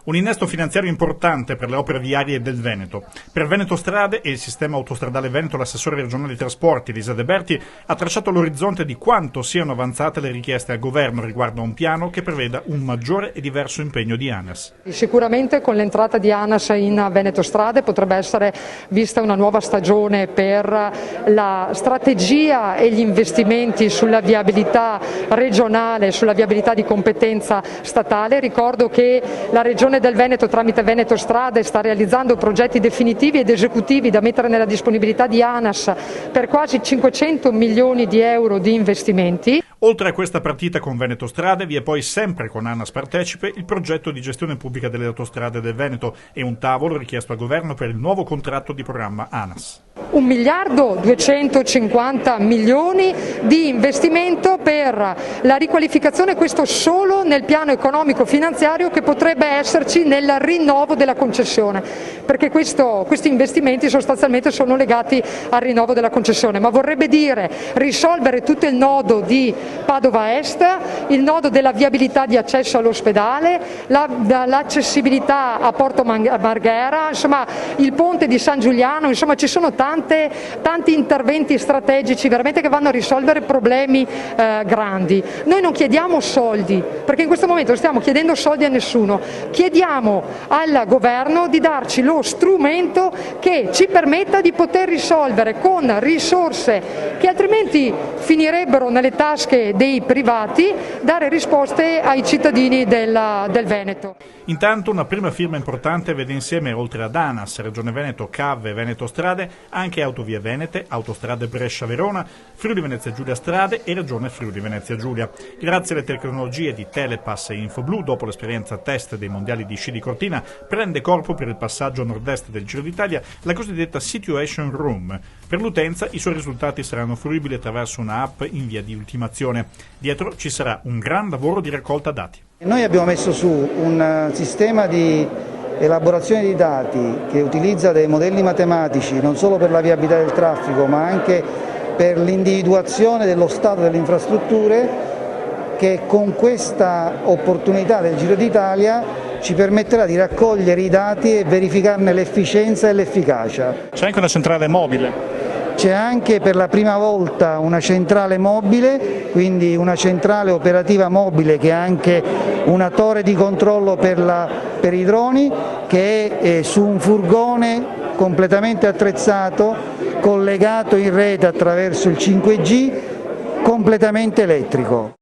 Un innesto finanziario importante per le opere viarie del Veneto. Per Veneto Strade e il sistema autostradale Veneto, l'assessore regionale dei trasporti Elisa De Berti ha tracciato l'orizzonte di quanto siano avanzate le richieste al governo riguardo a un piano che preveda un maggiore e diverso impegno di ANAS. Sicuramente con l'entrata di ANAS in Veneto Strade potrebbe essere vista una nuova stagione per la strategia e gli investimenti sulla viabilità regionale, sulla viabilità di competenza statale. Ricordo che la Regione del Veneto tramite Veneto Strade sta realizzando progetti definitivi ed esecutivi da mettere nella disponibilità di ANAS per quasi 500 milioni di euro di investimenti. Oltre a questa partita con Veneto Strade vi è poi sempre con ANAS partecipe il progetto di gestione pubblica delle autostrade del Veneto e un tavolo richiesto al governo per il nuovo contratto di programma ANAS. 1.250 milioni di investimento per la riqualificazione, questo solo nel piano economico finanziario che potrebbe esserci nel rinnovo della concessione, perché questi investimenti sostanzialmente sono legati al rinnovo della concessione, ma vorrebbe dire risolvere tutto il nodo di Padova Est, il nodo della viabilità di accesso all'ospedale, l'accessibilità a Porto Marghera, insomma il ponte di San Giuliano, insomma ci sono tanti interventi strategici veramente che vanno a risolvere problemi grandi. Noi non chiediamo soldi, perché in questo momento non stiamo chiedendo soldi a nessuno, chiediamo al governo di darci lo strumento che ci permetta di poter risolvere con risorse che altrimenti finirebbero nelle tasche dei privati, dare risposte ai cittadini del Veneto. Intanto una prima firma importante vede insieme, oltre ad ANAS, Regione Veneto, CAV e Veneto Strade, anche Autovie Venete, Autostrade Brescia-Verona, Friuli Venezia Giulia Strade e Regione Friuli Venezia Giulia. Grazie alle tecnologie di Telepass e Infoblu, dopo l'esperienza test dei mondiali di sci di Cortina, prende corpo per il passaggio a nord-est del Giro d'Italia la cosiddetta Situation Room. Per l'utenza i suoi risultati saranno fruibili attraverso una app in via di ultimazione. Dietro ci sarà un gran lavoro di raccolta dati. Noi abbiamo messo su un sistema di elaborazione di dati che utilizza dei modelli matematici non solo per la viabilità del traffico ma anche per l'individuazione dello stato delle infrastrutture, che con questa opportunità del Giro d'Italia ci permetterà di raccogliere i dati e verificarne l'efficienza e l'efficacia. C'è anche una centrale mobile. C'è anche per la prima volta una centrale mobile, quindi una centrale operativa mobile che ha anche una torre di controllo per i droni, che è su un furgone completamente attrezzato, collegato in rete attraverso il 5G, completamente elettrico.